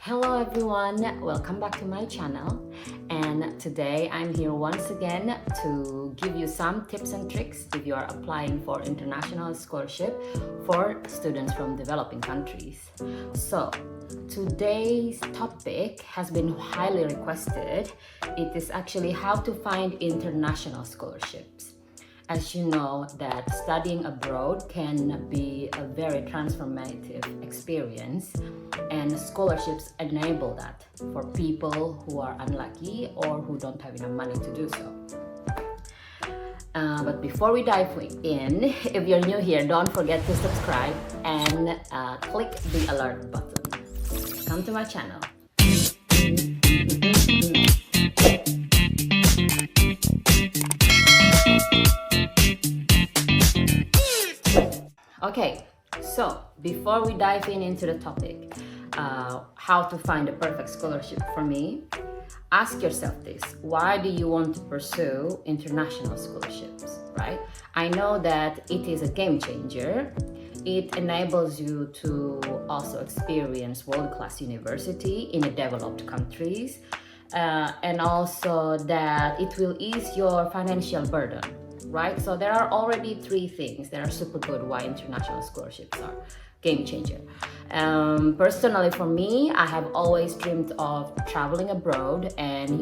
Hello everyone, welcome back to my channel, and today I'm here once again to give you some tips and tricks if you are applying for international scholarship for students from developing countries. So today's topic has been highly requested. It is actually how to find international scholarships. As you know, that studying abroad can be a very transformative experience, and scholarships enable that for people who are unlucky or who don't have enough money to do so. But before we dive in, if you're new here, don't forget to subscribe and click the alert button. Come to my channel. Okay, so before we dive into the topic, how to find the perfect scholarship for me, ask yourself this: why do you want to pursue international scholarships, right? I know that it is a game changer. It enables you to also experience world-class university in the developed countries, and also that it will ease your financial burden. Right? So there are already three things that are super good why international scholarships are game changer. Personally for me, I have always dreamed of traveling abroad, and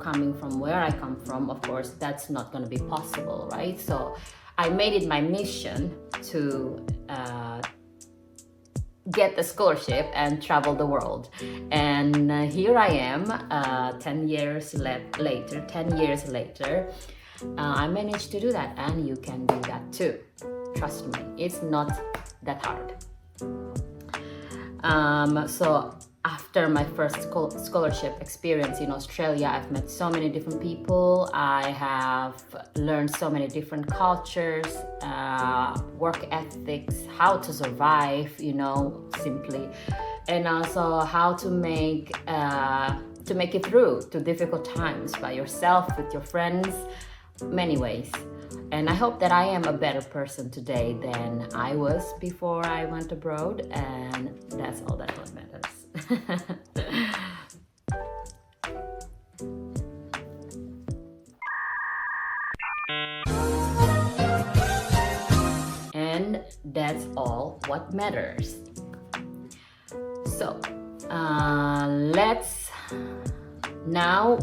coming from where I come from, of course, that's not going to be possible, right? So I made it my mission to get a scholarship and travel the world. And here I am, 10 years later, I managed to do that, and you can do that too. Trust me, it's not that hard. So after my first scholarship experience in Australia, I've met so many different people. I have learned so many different cultures, work ethics, how to survive, simply, and also how to make it through to difficult times by yourself, with your friends, many ways. And I hope that I am a better person today than I was before I went abroad, and that's all that matters. And that's all what matters. So Now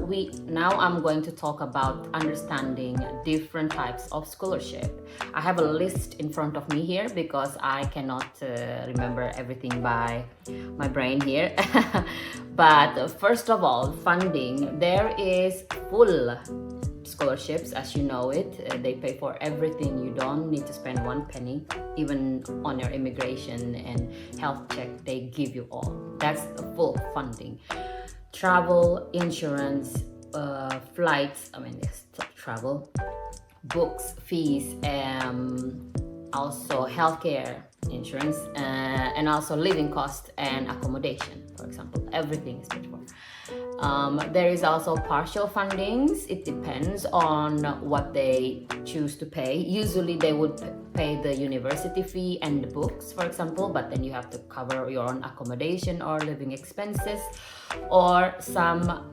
I'm going to talk about understanding different types of scholarship. I have a list in front of me here because I cannot remember everything by my brain here. But first of all, funding. There is full scholarships, as you know it. They pay for everything. You don't need to spend one penny. Even on your immigration and health check, they give you all. That's the full funding. Travel, insurance, flights, travel, books, fees, also healthcare insurance, and also living cost and accommodation, for example. Everything is paid for. There is also partial fundings. It depends on what they choose to pay. Usually they would pay the university fee and the books, for example, but then you have to cover your own accommodation or living expenses. Or some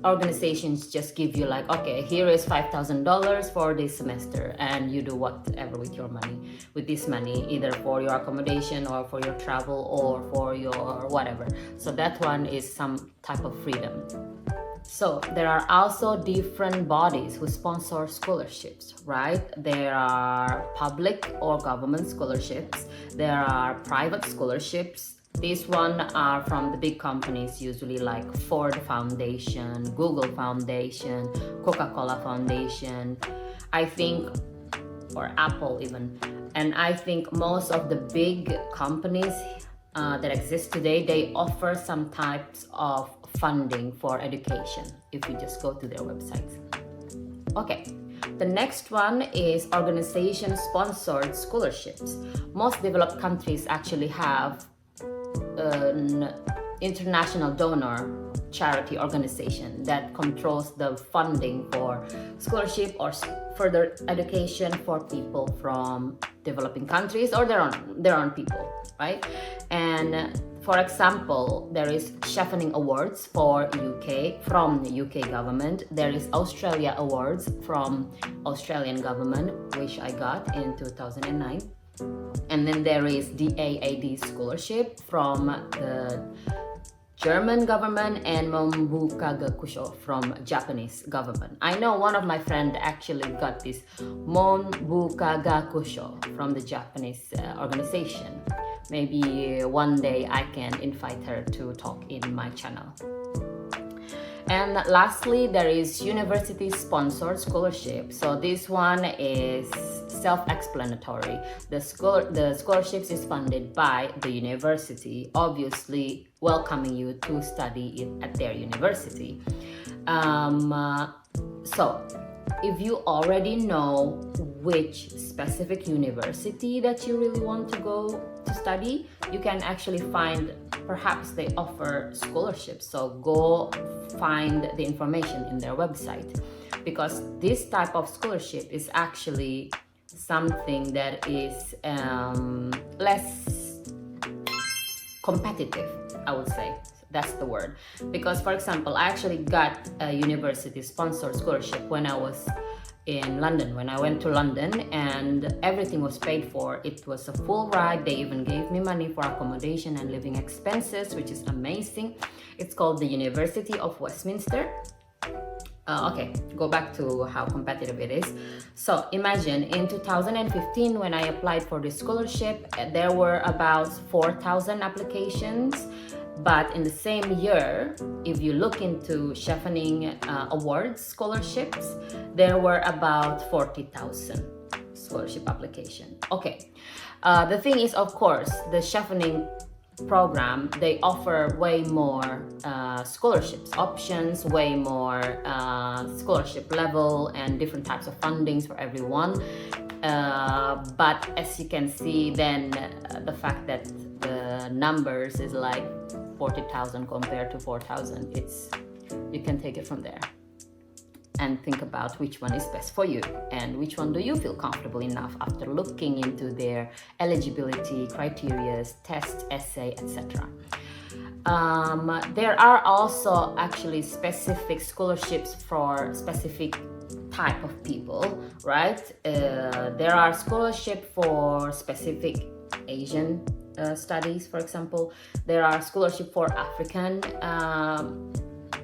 organizations just give you like, okay, here is $5,000 for this semester, and you do whatever with your money, with this money, either for your accommodation or for your travel or for your whatever. So that one is some type of freedom. So there are also different bodies who sponsor scholarships, right? There are public or government scholarships. There are private scholarships. These ones are from the big companies, usually like Ford Foundation, Google Foundation, Coca-Cola Foundation, I think, or Apple even. And I think most of the big companies that exist today, they offer some types of funding for education if you just go to their websites. Okay, the next one is organization-sponsored scholarships. Most developed countries actually have an international donor charity organization that controls the funding for scholarship or further education for people from developing countries or their own people, right? And for example, there is Chevening Awards for UK from the UK government. There is Australia Awards from Australian government, which I got in 2009. And then there is DAAD scholarship from the German government and Mombuka Gakusho from Japanese government. I know one of my friends actually got this Mombuka Gakusho from the Japanese organization. Maybe one day I can invite her to talk in my channel. And lastly, there is university-sponsored scholarship. So this one is self-explanatory. The scholarships is funded by the university, obviously welcoming you to study it at their university. So if you already know which specific university that you really want to go to study, you can actually find, perhaps they offer scholarships. So go find the information in their website, because this type of scholarship is actually something that is less competitive, I would say. That's the word. Because, for example, I actually got a university-sponsored scholarship when I was in London, when I went to London, and everything was paid for. It was a full ride. They even gave me money for accommodation and living expenses, which is amazing. It's called the University of Westminster. Okay, go back to how competitive it is. So imagine in 2015, when I applied for this scholarship, there were about 4,000 applications. But in the same year, if you look into Chevening Awards scholarships, there were about 40,000 scholarship applications. Okay, the thing is, of course, the Chevening program, they offer way more scholarships options, way more scholarship level and different types of fundings for everyone. But as you can see, then the fact that the numbers is like 40,000 compared to 4,000, you can take it from there and think about which one is best for you and which one do you feel comfortable enough after looking into their eligibility criteria, test, essay, etc. There are also actually specific scholarships for specific type of people, right? There are scholarships for specific Asian studies, for example. There are scholarships for African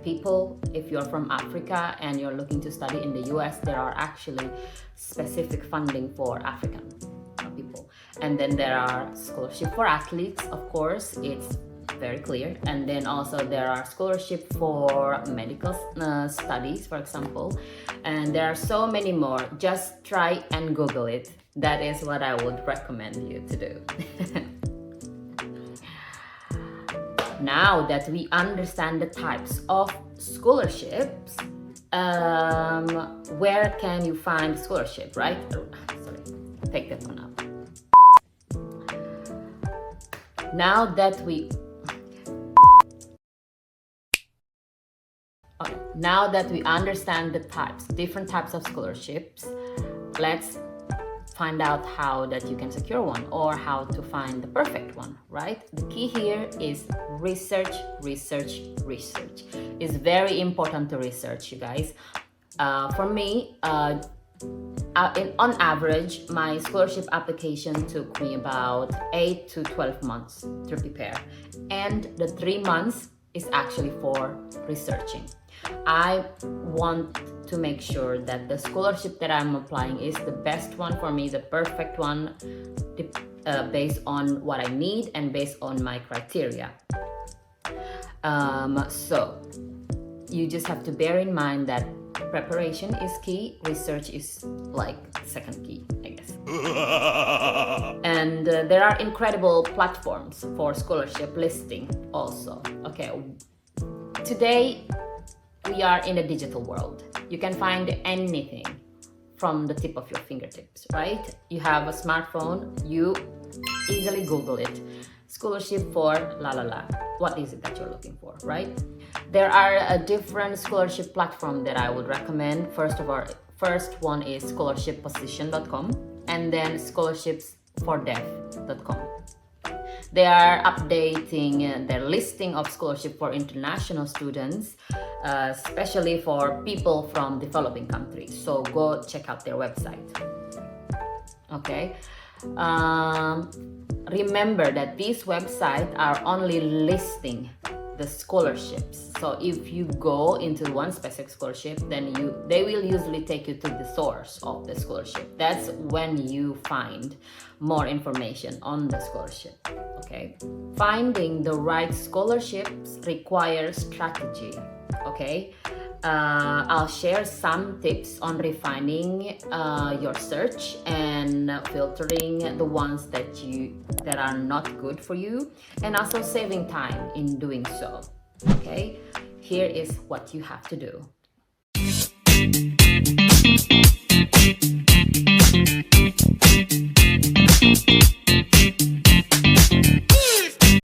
people. If you're from Africa and you're looking to study in the US, there are actually specific funding for African people. And then there are scholarships for athletes, of course, it's very clear. And then also there are scholarships for medical studies, for example. And there are so many more. Just try and Google it. That is what I would recommend you to do. Now that we understand the types of scholarships, where can you find scholarship, right? Sorry, take that one out. Now that we understand the different types of scholarships, let's find out how that you can secure one or how to find the perfect one, right? The key here is research. It's very important to research, you guys. For me, on average, my scholarship application took me about 8 to 12 months to prepare. And the 3 months is actually for researching. I want to make sure that the scholarship that I'm applying is the best one for me, the perfect one, based on what I need and based on my criteria. So you just have to bear in mind that preparation is key, research is like second key, I guess. And there are incredible platforms for scholarship listing also. Okay, today we are in a digital world. You can find anything from the tip of your fingertips, right? You have a smartphone, you easily Google it. Scholarship for la la la. What is it that you're looking for, right? There are a different scholarship platform that I would recommend. First one is scholarshipposition.com and then scholarshipsfordev.com. They are updating their listing of scholarship for international students, especially for people from developing countries. So go check out their website. Okay. Remember that these websites are only listing the scholarships. So if you go into one specific scholarship, then they will usually take you to the source of the scholarship. That's when you find more information on the scholarship. Okay, finding the right scholarships requires strategy. Okay, I'll share some tips on refining your search and filtering the ones that are not good for you, and also saving time in doing so. Okay, here is what you have to do.